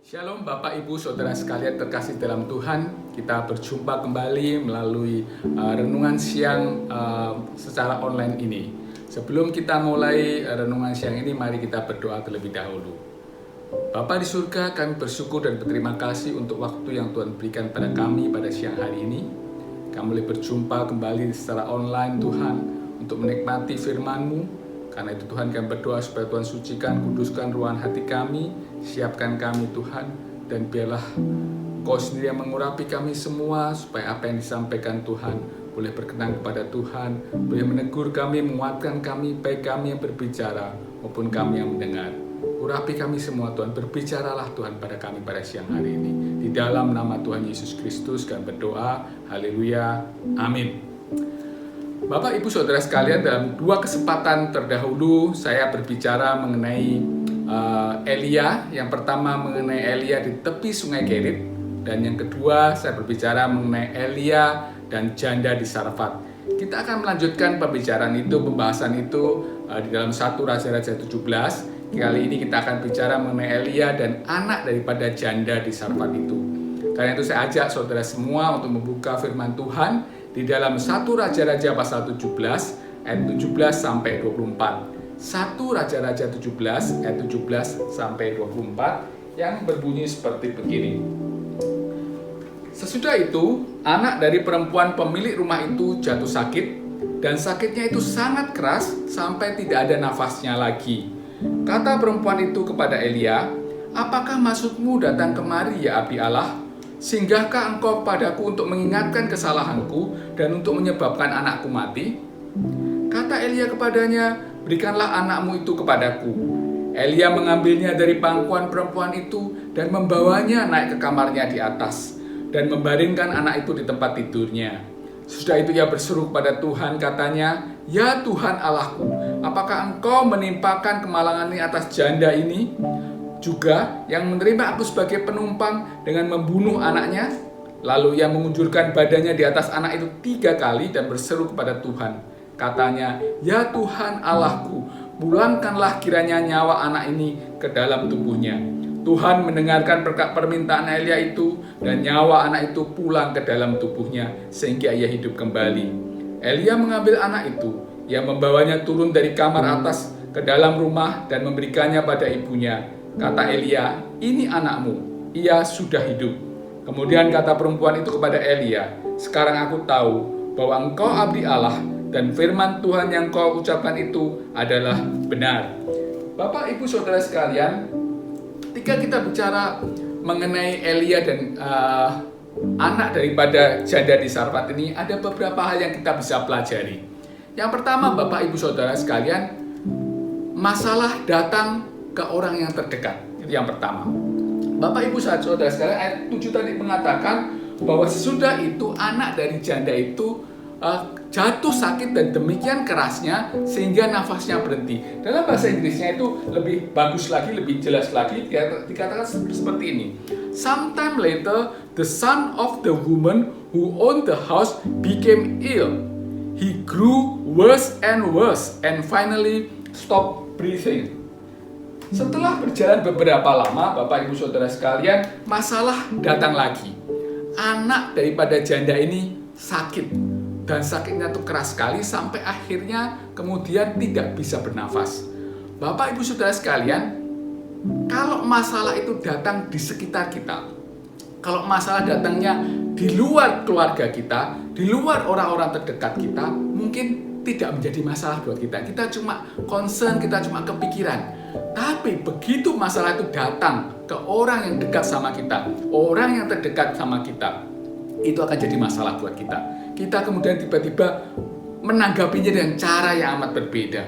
Shalom Bapak Ibu Saudara sekalian terkasih dalam Tuhan. Kita berjumpa kembali melalui renungan siang secara online ini. Sebelum kita mulai renungan siang ini, mari kita berdoa terlebih dahulu. Bapa di surga, kami bersyukur dan berterima kasih untuk waktu yang Tuhan berikan pada kami pada siang hari ini. Kami boleh berjumpa kembali secara online Tuhan untuk menikmati firman-Mu. Karena itu Tuhan, kami berdoa supaya Tuhan sucikan, kuduskan ruangan hati kami, siapkan kami Tuhan, dan biarlah Kau sendiri yang mengurapi kami semua, supaya apa yang disampaikan Tuhan boleh berkenan kepada Tuhan, boleh menegur kami, menguatkan kami, baik kami yang berbicara maupun kami yang mendengar. Urapi kami semua Tuhan, berbicaralah Tuhan pada kami pada siang hari ini. Di dalam nama Tuhan Yesus Kristus kami berdoa, haleluya, amin. Bapak Ibu Saudara sekalian, dalam dua kesempatan terdahulu saya berbicara mengenai Elia. Yang pertama mengenai Elia di tepi sungai Kerit, dan yang kedua saya berbicara mengenai Elia dan janda di Sarfat. Kita akan melanjutkan pembahasan itu di dalam 1 Raja-Raja 17. Kali ini kita akan bicara mengenai Elia dan anak daripada janda di Sarfat itu. Karena itu saya ajak saudara semua untuk membuka firman Tuhan di dalam 1 Raja-Raja pasal 17 ayat 17 sampai 24. 1 Raja-Raja 17 ayat 17 sampai 24 yang berbunyi seperti begini. Sesudah itu, anak dari perempuan pemilik rumah itu jatuh sakit, dan sakitnya itu sangat keras sampai tidak ada nafasnya lagi. Kata perempuan itu kepada Elia, "Apakah maksudmu datang kemari, ya Abdi Allah? Singgahkah engkau padaku untuk mengingatkan kesalahanku dan untuk menyebabkan anakku mati?" Kata Elia kepadanya, "Berikanlah anakmu itu kepadaku." Elia mengambilnya dari pangkuan perempuan itu dan membawanya naik ke kamarnya di atas dan membaringkan anak itu di tempat tidurnya. Sudah itu ia berseru kepada Tuhan, katanya, "Ya Tuhan Allahku, apakah engkau menimpakan kemalangan ini atas janda ini juga yang menerima aku sebagai penumpang dengan membunuh anaknya?" Lalu ia mengunjurkan badannya di atas anak itu 3 kali dan berseru kepada Tuhan. Katanya, "Ya Tuhan Allahku, pulangkanlah kiranya nyawa anak ini ke dalam tubuhnya." Tuhan mendengarkan permintaan Elia itu, dan nyawa anak itu pulang ke dalam tubuhnya sehingga ia hidup kembali. Elia mengambil anak itu, ia membawanya turun dari kamar atas ke dalam rumah dan memberikannya pada ibunya. Kata Elia, "Ini anakmu, ia sudah hidup." Kemudian kata perempuan itu kepada Elia, "Sekarang aku tahu bahwa engkau abdi Allah dan firman Tuhan yang kau ucapkan itu adalah benar." Bapak Ibu Saudara sekalian, ketika kita bicara mengenai Elia dan anak daripada janda di Sarfat ini, ada beberapa hal yang kita bisa pelajari. Yang pertama, Bapak Ibu Saudara sekalian, masalah datang ke orang yang terdekat. Itu yang pertama. Bapak Ibu Saudara sekalian, ayat 7 tadi mengatakan bahwa sesudah itu anak dari janda itu jatuh sakit dan demikian kerasnya sehingga nafasnya berhenti. Dalam bahasa Inggrisnya itu lebih bagus lagi, lebih jelas lagi, dikatakan seperti ini. "Sometime later, the son of the woman who owned the house became ill. He grew worse and finally stopped breathing." Setelah berjalan beberapa lama, Bapak Ibu Saudara sekalian, masalah datang lagi. Anak daripada janda ini sakit. Dan sakitnya itu keras sekali sampai akhirnya kemudian tidak bisa bernafas. Bapak Ibu Saudara sekalian, kalau masalah itu datang di sekitar kita, kalau masalah datangnya di luar keluarga kita, di luar orang-orang terdekat kita, mungkin tidak menjadi masalah buat kita. Kita cuma concern, kita cuma kepikiran. Tapi begitu masalah itu datang ke orang yang dekat sama kita, orang yang terdekat sama kita, itu akan jadi masalah buat kita. Kita kemudian tiba-tiba menanggapinya dengan cara yang amat berbeda.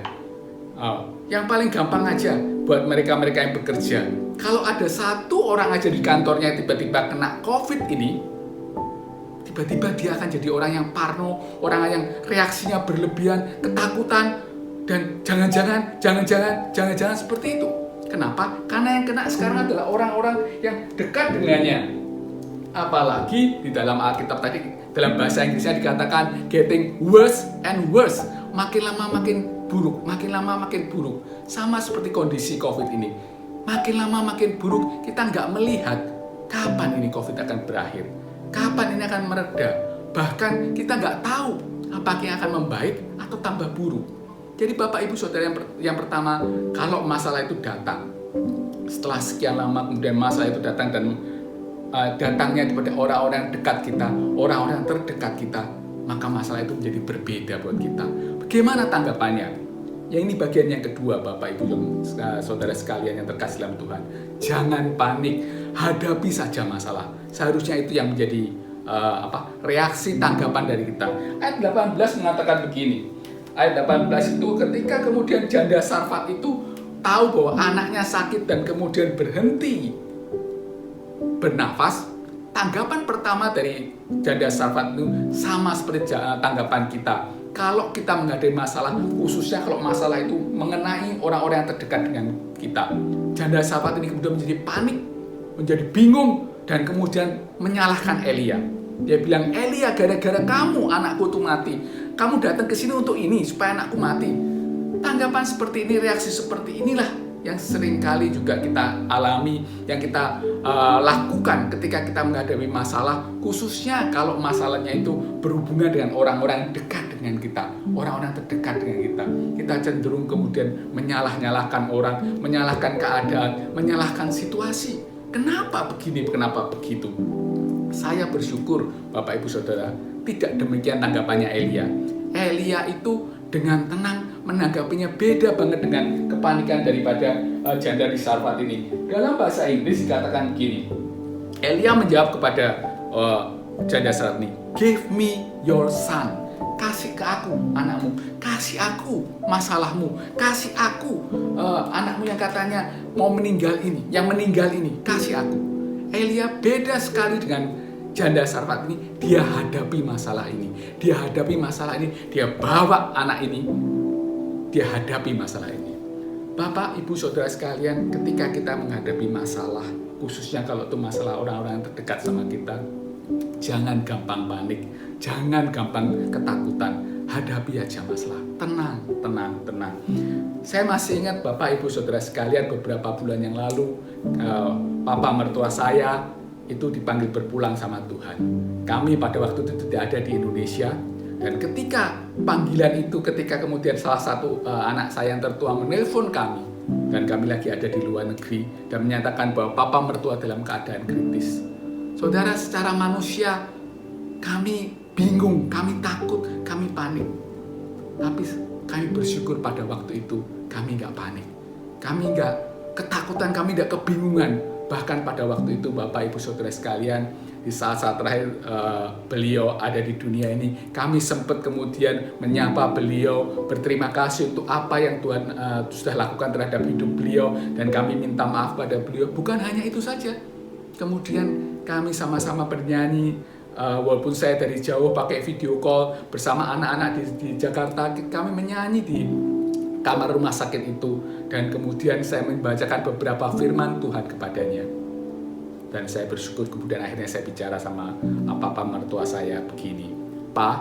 Yang paling gampang aja buat mereka-mereka yang bekerja, kalau ada satu orang aja di kantornya tiba-tiba kena COVID ini, tiba-tiba dia akan jadi orang yang parno, orang yang reaksinya berlebihan, ketakutan, dan jangan-jangan seperti itu. Kenapa? Karena yang kena sekarang adalah orang-orang yang dekat dengannya. Apalagi di dalam Alkitab tadi, dalam bahasa Inggrisnya dikatakan getting worse and worse. Makin lama makin buruk, makin lama makin buruk. Sama seperti kondisi COVID ini. makin lama makin buruk. Kita nggak melihat kapan ini COVID akan berakhir, kapan ini akan mereda. Bahkan kita nggak tahu apakah yang akan membaik atau tambah buruk. Jadi Bapak Ibu Saudara, yang pertama, kalau masalah itu datang, setelah sekian lama kemudian masalah itu datang dan datangnya kepada orang-orang dekat kita, orang-orang terdekat kita, maka masalah itu menjadi berbeda buat kita. Bagaimana tanggapannya? Ya, ini bagian yang kedua, Bapak Ibu Saudara sekalian yang terkasih dalam Tuhan. Jangan panik, hadapi saja masalah. Seharusnya itu yang menjadi reaksi tanggapan dari kita. Ayat 18 mengatakan begini. Ayat 18 itu, ketika kemudian janda Sarfat itu tahu bahwa anaknya sakit dan kemudian berhenti bernafas, tanggapan pertama dari janda Sarfat itu sama seperti tanggapan kita. Kalau kita menghadapi masalah, khususnya kalau masalah itu mengenai orang-orang yang terdekat dengan kita, janda Sarfat ini kemudian menjadi panik, menjadi bingung, dan kemudian menyalahkan Elia. Dia bilang, Elia, gara-gara kamu anakku tuh mati. Kamu datang ke sini untuk ini, supaya anakku mati. Tanggapan seperti ini, reaksi seperti inilah yang seringkali juga kita alami, yang kita lakukan ketika kita menghadapi masalah, khususnya kalau masalahnya itu berhubungan dengan orang-orang dekat dengan kita, orang-orang terdekat dengan kita. Kita cenderung kemudian menyalah-nyalahkan orang, menyalahkan keadaan, menyalahkan situasi. Kenapa begini, kenapa begitu? Saya bersyukur, Bapak Ibu Saudara, tidak demikian tanggapannya Elia. Elia itu dengan tenang menanggapinya, beda banget dengan kepanikan daripada janda di Sarfat ini. Dalam bahasa Inggris dikatakan begini, Elia menjawab kepada janda Sarfat ini, "Give me your son." Kasih ke aku anakmu, kasih aku masalahmu, kasih aku anakmu yang katanya mau meninggal ini, yang meninggal ini, kasih aku. Elia beda sekali dengan janda Sarfat ini. Dia hadapi masalah ini, dia hadapi masalah ini, dia bawa anak ini, dia hadapi masalah ini. Bapak, Ibu, Saudara sekalian, ketika kita menghadapi masalah, khususnya kalau itu masalah orang-orang yang terdekat sama kita, jangan gampang panik, jangan gampang ketakutan, hadapi aja masalah, tenang, tenang, tenang. Saya masih ingat Bapak, Ibu, Saudara sekalian, beberapa bulan yang lalu, papa mertua saya itu dipanggil berpulang sama Tuhan. Kami pada waktu itu tidak ada di Indonesia, dan ketika panggilan itu, ketika kemudian salah satu anak saya yang tertua menelpon kami, dan kami lagi ada di luar negeri, dan menyatakan bahwa papa mertua dalam keadaan kritis. Saudara, secara manusia kami bingung, kami takut, kami panik. Tapi kami bersyukur pada waktu itu kami nggak panik, kami nggak ketakutan, kami nggak kebingungan. Bahkan pada waktu itu Bapak Ibu Saudara sekalian, di saat-saat terakhir beliau ada di dunia ini, kami sempat kemudian menyapa beliau, berterima kasih untuk apa yang Tuhan sudah lakukan terhadap hidup beliau, dan kami minta maaf pada beliau. Bukan hanya itu saja, kemudian kami sama-sama bernyanyi, walaupun saya dari jauh pakai video call bersama anak-anak di Jakarta, kami menyanyi di kamar rumah sakit itu, dan kemudian saya membacakan beberapa firman Tuhan kepadanya. Dan saya bersyukur, kemudian akhirnya saya bicara sama papa mertua saya begini, "Pak,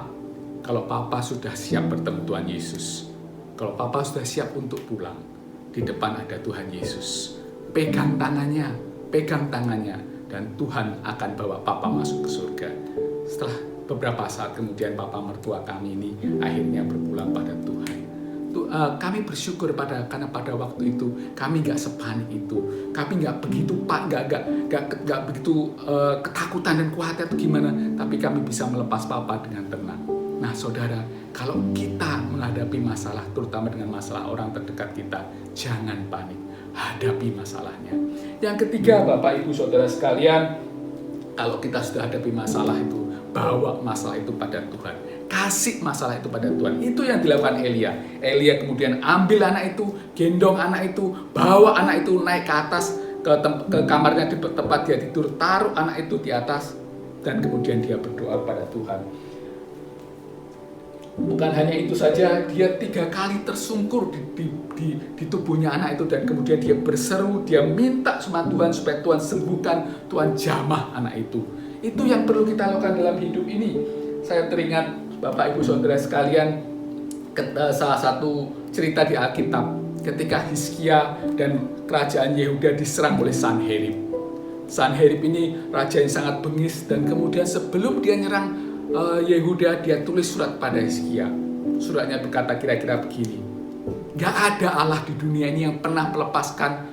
kalau papa sudah siap bertemu Tuhan Yesus, kalau papa sudah siap untuk pulang, di depan ada Tuhan Yesus. Pegang tangannya, dan Tuhan akan bawa papa masuk ke surga." Setelah beberapa saat kemudian papa mertua kami ini akhirnya berpulang pada Tuhan. Kami bersyukur karena pada waktu itu kami nggak sepanik itu, kami nggak begitu nggak begitu ketakutan dan khawatir itu gimana, tapi kami bisa melepas papa dengan tenang. Nah, saudara, kalau kita menghadapi masalah, terutama dengan masalah orang terdekat kita, jangan panik, hadapi masalahnya. Yang ketiga, Bapak Ibu Saudara sekalian, kalau kita sudah hadapi masalah itu, bawa masalah itu pada Tuhan. Kasih masalah itu pada Tuhan. Itu yang dilakukan Elia. Elia kemudian ambil anak itu, gendong anak itu, bawa anak itu naik ke atas, ke kamarnya di tempat dia tidur, taruh anak itu di atas, dan kemudian dia berdoa pada Tuhan. Bukan hanya itu saja, dia 3 kali tersungkur di tubuhnya anak itu, dan kemudian dia berseru, dia minta sama Tuhan supaya Tuhan sembuhkan, Tuhan jamah anak itu. Itu yang perlu kita lakukan dalam hidup ini. Saya teringat Bapak Ibu Saudara sekalian, salah satu cerita di Alkitab, ketika Hizkia dan kerajaan Yehuda diserang oleh Sanherib. Sanherib ini raja yang sangat bengis, dan kemudian sebelum dia nyerang Yehuda, dia tulis surat pada Hizkia. Suratnya berkata kira-kira begini: "Gak ada Allah di dunia ini yang pernah melepaskan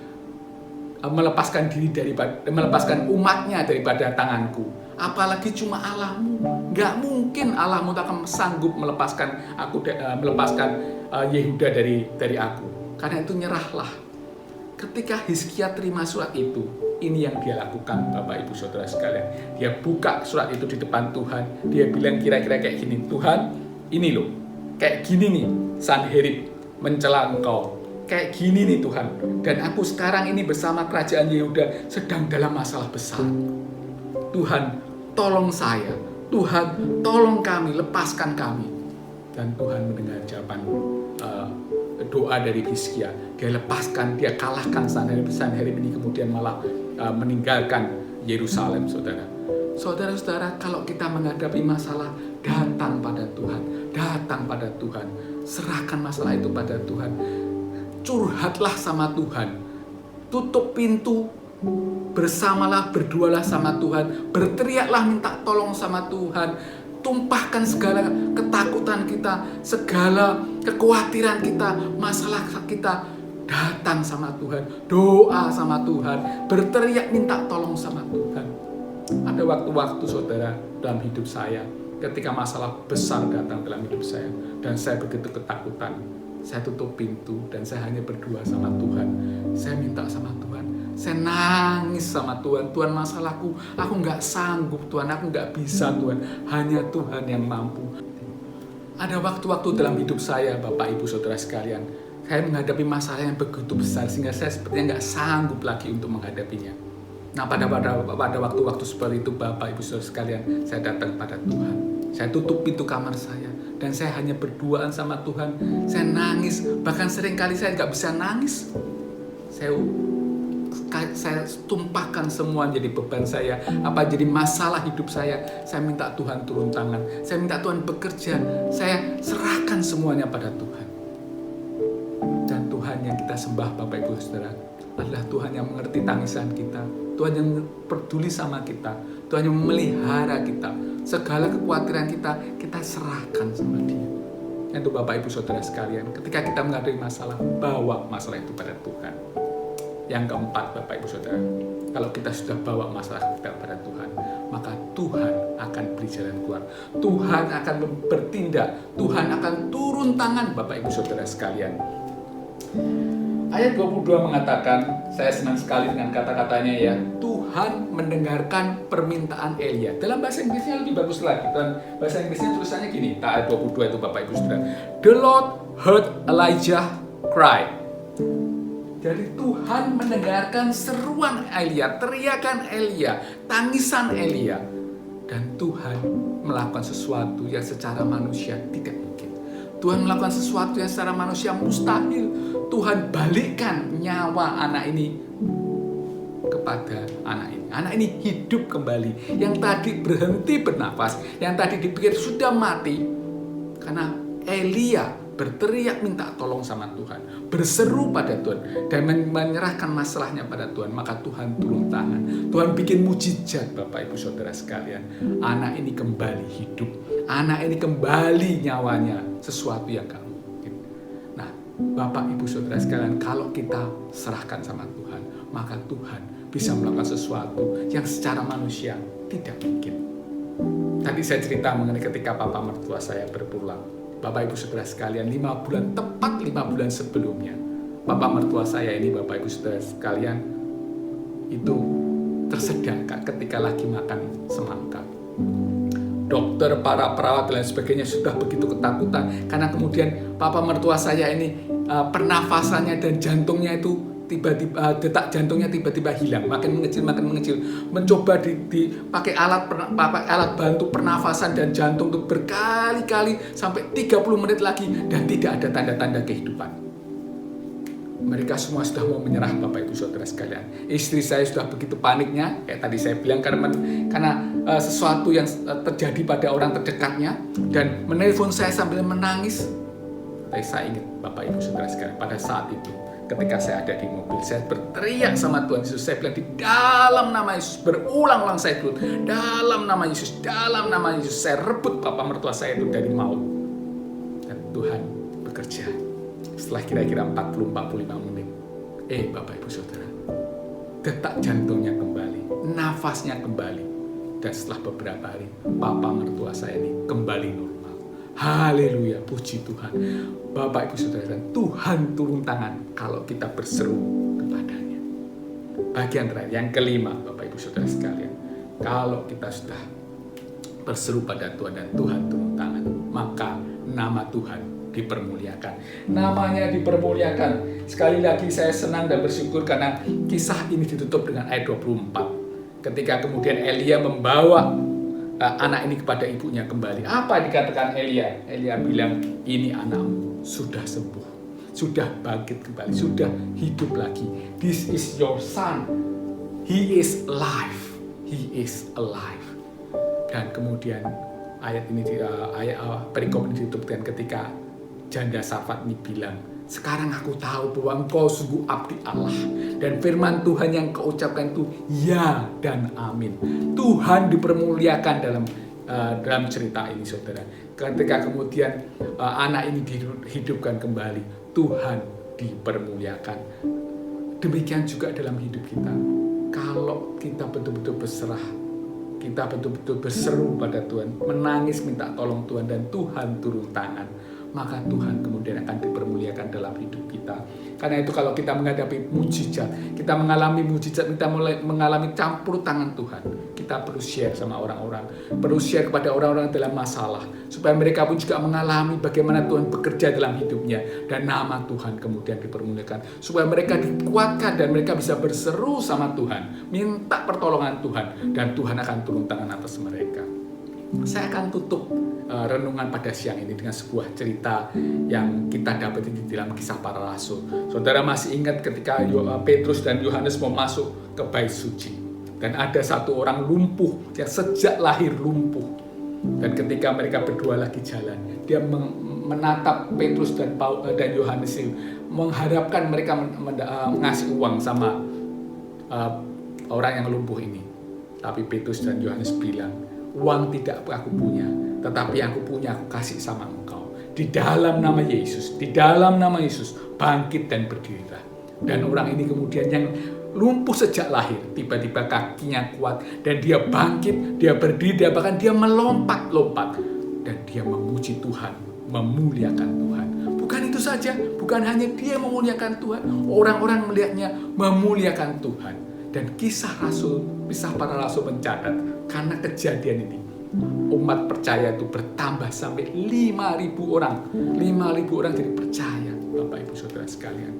umatnya daripada tanganku, apalagi cuma Allahmu. Gak mungkin Allahmu tak akan sanggup melepaskan Yehuda dari aku. Karena itu nyerahlah." Ketika Hizkia terima surat itu, ini yang dia lakukan, Bapak Ibu Saudara sekalian. Dia buka surat itu di depan Tuhan. Dia bilang kira-kira kayak gini, "Tuhan, ini loh, kayak gini nih Sanherib mencela Engkau. Kayak gini nih Tuhan. Dan aku sekarang ini bersama kerajaan Yehuda sedang dalam masalah besar. Tuhan, tolong saya. Tuhan, tolong kami, lepaskan kami." Dan Tuhan mendengar jawaban doa dari Hizkia. Dia lepaskan, dia kalahkan Sanherib. Sanherib ini kemudian malah meninggalkan Yerusalem, saudara. Saudara-saudara, kalau kita menghadapi masalah, datang pada Tuhan. Datang pada Tuhan. Serahkan masalah itu pada Tuhan. Curhatlah sama Tuhan. Tutup pintu, bersamalah, berdualah sama Tuhan. Berteriaklah minta tolong sama Tuhan. Tumpahkan segala ketakutan kita, segala kekhawatiran kita, masalah kita. Datang sama Tuhan, doa sama Tuhan, berteriak minta tolong sama Tuhan. Ada waktu-waktu, saudara, dalam hidup saya, ketika masalah besar datang dalam hidup saya, dan saya begitu ketakutan, saya tutup pintu dan saya hanya berdoa sama Tuhan. Saya minta sama Tuhan, saya nangis sama Tuhan. Tuhan, masalahku, aku nggak sanggup Tuhan, aku nggak bisa Tuhan, hanya Tuhan yang mampu. Ada waktu-waktu dalam hidup saya, Bapak Ibu Saudara sekalian, saya menghadapi masalah yang begitu besar sehingga saya sepertinya nggak sanggup lagi untuk menghadapinya. Nah, pada waktu-waktu seperti itu, Bapak Ibu Saudara sekalian, saya datang pada Tuhan. Saya tutup pintu kamar saya dan saya hanya berduaan sama Tuhan. Saya nangis, bahkan seringkali saya nggak bisa nangis. Saya tumpahkan semua jadi beban saya, apa jadi masalah hidup saya. Saya minta Tuhan turun tangan, saya minta Tuhan bekerja, saya serahkan semuanya pada Tuhan. Dan Tuhan yang kita sembah, Bapak Ibu Saudara, adalah Tuhan yang mengerti tangisan kita, Tuhan yang peduli sama kita, Tuhan yang memelihara kita. Segala kekhawatiran kita serahkan sama Dia. Itu Bapak Ibu Saudara sekalian, ketika kita menghadapi masalah, bawa masalah itu pada Tuhan. Yang keempat, Bapak Ibu Saudara, kalau kita sudah bawa masalah kita pada Tuhan, maka Tuhan akan beri jalan keluar. Tuhan akan bertindak, Tuhan akan turun tangan, Bapak Ibu Saudara sekalian. Ayat 22 mengatakan, saya senang sekali dengan kata-katanya ya, Tuhan mendengarkan permintaan Elia. Dalam bahasa Inggrisnya lebih bagus lagi. Dan bahasa Inggrisnya tulisannya gini, ayat 22 itu Bapak Ibu Saudara. The Lord heard Elijah cry. Jadi Tuhan mendengarkan seruan Elia, teriakan Elia, tangisan Elia. Dan Tuhan melakukan sesuatu yang secara manusia tidak mungkin. Tuhan melakukan sesuatu yang secara manusia mustahil. Tuhan balikkan nyawa anak ini kepada anak ini. Anak ini hidup kembali. Yang tadi berhenti bernafas, yang tadi dipikir sudah mati, karena Elia berteriak minta tolong sama Tuhan, berseru pada Tuhan, dan menyerahkan masalahnya pada Tuhan. Maka Tuhan turun tangan, Tuhan bikin mujizat, Bapak Ibu Saudara sekalian. Anak ini kembali hidup, anak ini kembali nyawanya, sesuatu yang gak mungkin. Nah, Bapak Ibu Saudara sekalian, kalau kita serahkan sama Tuhan, maka Tuhan bisa melakukan sesuatu yang secara manusia tidak mungkin. Tadi saya cerita mengenai ketika papa mertua saya berpulang. Bapak Ibu Saudara sekalian, 5 bulan, tepat 5 bulan sebelumnya, papa mertua saya ini, Bapak Ibu Saudara sekalian, itu tersedak ketika lagi makan semangka. Dokter, para perawat dan lain sebagainya sudah begitu ketakutan, karena kemudian papa mertua saya ini pernafasannya dan jantungnya itu tiba-tiba, detak jantungnya tiba-tiba hilang, makin mengecil, mencoba dipakai alat bantu pernafasan dan jantung itu berkali-kali sampai 30 menit lagi, dan tidak ada tanda-tanda kehidupan. Mereka semua sudah mau menyerah, Bapak Ibu Saudara sekalian. Istri saya sudah begitu paniknya, kayak tadi saya bilang, karena sesuatu yang terjadi pada orang terdekatnya, dan menelpon saya sambil menangis. Tapi saya ingat Bapak Ibu Saudara sekalian, pada saat itu ketika saya ada di mobil, saya berteriak sama Tuhan Yesus. Saya bilang, di dalam nama Yesus, berulang-ulang saya bilang, dalam nama Yesus, dalam nama Yesus, saya rebut bapak mertua saya itu dari maut. Dan Tuhan bekerja. Setelah kira-kira 40-45 menit, Bapak Ibu Saudara, detak jantungnya kembali, nafasnya kembali. Dan setelah beberapa hari, bapak mertua saya ini kembali normal. Haleluya, puji Tuhan. Bapak Ibu Saudara, Tuhan turun tangan kalau kita berseru kepadanya. Bagian terakhir, yang kelima, Bapak Ibu Saudara sekalian, kalau kita sudah berseru pada Tuhan dan Tuhan turun tangan, maka nama Tuhan dipermuliakan. Namanya dipermuliakan. Sekali lagi saya senang dan bersyukur karena kisah ini ditutup dengan ayat 24. Ketika kemudian Elia membawa anak ini kepada ibunya kembali. Apa dikatakan Elia? Elia bilang, ini anakmu sudah sembuh, sudah bangkit kembali, sudah hidup lagi. This is your son. He is alive. He is alive. Dan kemudian ayat ini, perikop ini ditutupkan ketika janda Safat ini bilang, sekarang aku tahu bahwa engkau sungguh abdi Allah. Dan firman Tuhan yang kau ucapkan itu ya dan amin. Tuhan dipermuliakan dalam cerita ini, saudara. Ketika kemudian anak ini dihidupkan kembali, Tuhan dipermuliakan. Demikian juga dalam hidup kita. Kalau kita betul-betul berserah, kita betul-betul berseru pada Tuhan, menangis minta tolong Tuhan, dan Tuhan turun tangan, maka Tuhan kemudian akan dipermuliakan dalam hidup kita. Karena itu kalau kita menghadapi mujizat, kita mengalami mujizat, kita mulai mengalami campur tangan Tuhan, kita perlu share sama orang-orang, perlu share kepada orang-orang dalam masalah, supaya mereka pun juga mengalami bagaimana Tuhan bekerja dalam hidupnya, dan nama Tuhan kemudian dipermuliakan, supaya mereka dikuatkan dan mereka bisa berseru sama Tuhan, minta pertolongan Tuhan, dan Tuhan akan turun tangan atas mereka. Saya akan tutup renungan pada siang ini dengan sebuah cerita yang kita dapat di dalam Kisah Para Rasul. Saudara masih ingat ketika Petrus dan Yohanes mau masuk ke Bait Suci, dan ada satu orang lumpuh yang sejak lahir lumpuh, dan ketika mereka berdua lagi jalan, dia menatap Petrus dan Yohanes, mengharapkan mereka mengasih uang sama orang yang lumpuh ini. Tapi Petrus dan Yohanes bilang, uang tidak aku punya, tetapi aku punya, aku kasih sama engkau. Di dalam nama Yesus, di dalam nama Yesus, bangkit dan berdirilah. Dan orang ini kemudian yang lumpuh sejak lahir, tiba-tiba kakinya kuat, dan dia bangkit, dia berdiri, bahkan dia melompat-lompat, dan dia memuji Tuhan, memuliakan Tuhan. Bukan itu saja, bukan hanya dia memuliakan Tuhan, orang-orang melihatnya memuliakan Tuhan. Dan Kisah Para Rasul mencatat, karena kejadian ini, umat percaya itu bertambah sampai 5.000 orang. 5.000 orang jadi percaya, Bapak Ibu Saudara sekalian.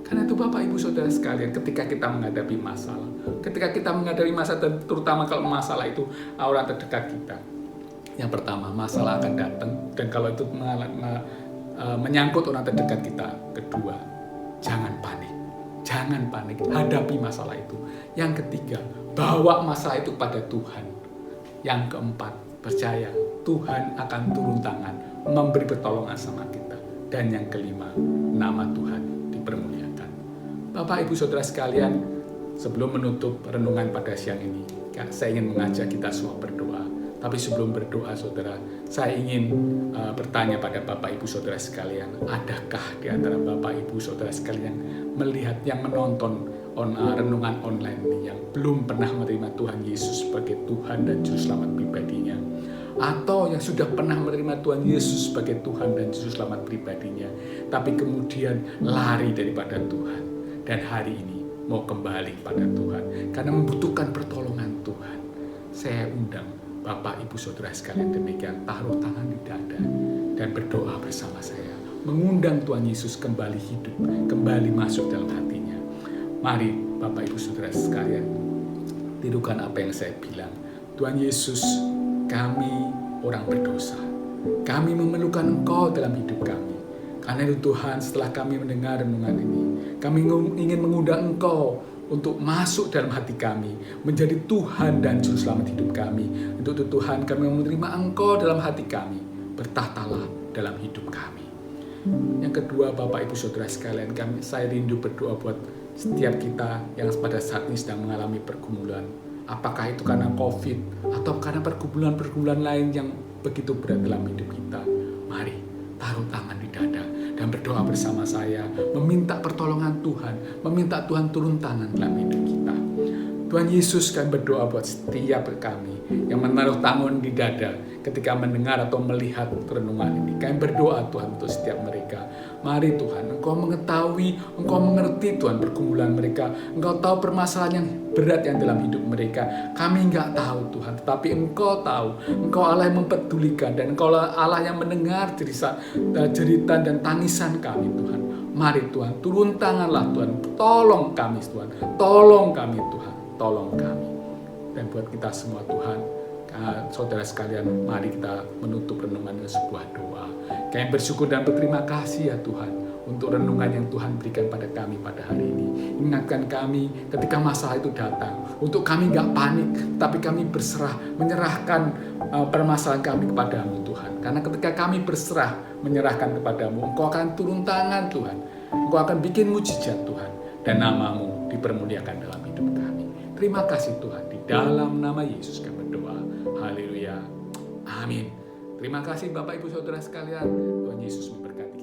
Karena itu Bapak Ibu Saudara sekalian, ketika kita menghadapi masalah, dan terutama kalau masalah itu orang terdekat kita, yang pertama, masalah akan datang, dan kalau itu menyangkut orang terdekat kita. Kedua, jangan panik. Jangan panik, hadapi masalah itu. Yang ketiga, bawa masalah itu pada Tuhan. Yang keempat, percaya Tuhan akan turun tangan, memberi pertolongan sama kita. Dan yang kelima, nama Tuhan dipermuliakan. Bapak Ibu Saudara sekalian, sebelum menutup renungan pada siang ini, saya ingin mengajak kita semua berdoa. Tapi sebelum berdoa, saudara, saya ingin bertanya pada Bapak Ibu Saudara sekalian, adakah di antara Bapak Ibu Saudara sekalian melihat, yang menonton renungan online ini, yang belum pernah menerima Tuhan Yesus sebagai Tuhan dan Juru Selamat pribadinya, atau yang sudah pernah menerima Tuhan Yesus sebagai Tuhan dan Juru Selamat pribadinya, tapi kemudian lari daripada Tuhan, dan hari ini mau kembali pada Tuhan karena membutuhkan pertolongan Tuhan. Saya undang Bapak Ibu Saudara sekalian demikian, taruh tangan di dada dan berdoa bersama saya, mengundang Tuhan Yesus kembali hidup, kembali masuk dalam hatinya. Mari Bapak Ibu Saudara sekalian, tirukan apa yang saya bilang. Tuhan Yesus, kami orang berdosa, kami memerlukan Engkau dalam hidup kami. Karena itu Tuhan, setelah kami mendengar renungan ini, kami ingin mengundang Engkau untuk masuk dalam hati kami, menjadi Tuhan dan Juru Selamat hidup kami. Untuk itu Tuhan, kami menerima Engkau dalam hati kami, bertahtalah dalam hidup kami. Yang kedua, Bapak Ibu Saudara sekalian, saya rindu berdoa buat setiap kita yang pada saat ini sedang mengalami pergumulan. Apakah itu karena COVID atau karena pergumulan-pergumulan lain yang begitu berat dalam hidup kita. Mari taruh tangan di dada dan berdoa bersama saya, meminta pertolongan Tuhan, meminta Tuhan turun tangan dalam hidup kita. Tuhan Yesus, kami berdoa buat setiap kami yang menaruh tangan di dada ketika mendengar atau melihat renungan ini. Kami berdoa Tuhan untuk setiap mereka. Mari Tuhan, Engkau mengetahui, Engkau mengerti Tuhan pergumulan mereka. Engkau tahu permasalahan yang berat yang dalam hidup mereka. Kami enggak tahu Tuhan, tetapi Engkau tahu. Engkau Allah yang mempedulikan dan Engkau Allah yang mendengar jeritan dan tangisan kami Tuhan. Mari Tuhan, turun tanganlah Tuhan. Tolong kami Tuhan, tolong kami Tuhan. Tolong kami. Dan buat kita semua Tuhan, saudara sekalian, mari kita menutup renungan dengan sebuah doa. Kami bersyukur dan berterima kasih ya Tuhan untuk renungan yang Tuhan berikan pada kami pada hari ini. Ingatkan kami ketika masalah itu datang, untuk kami gak panik, tapi kami berserah, menyerahkan permasalahan kami kepadamu Tuhan. Karena ketika kami berserah, menyerahkan kepadamu, Engkau akan turun tangan Tuhan. Engkau akan bikin mujizat Tuhan, dan namamu dipermuliakan dalam hidup kami. Terima kasih Tuhan, di dalam nama Yesus kami berdoa. Haleluya. Amin. Terima kasih Bapak Ibu Saudara sekalian. Tuhan Yesus memberkati.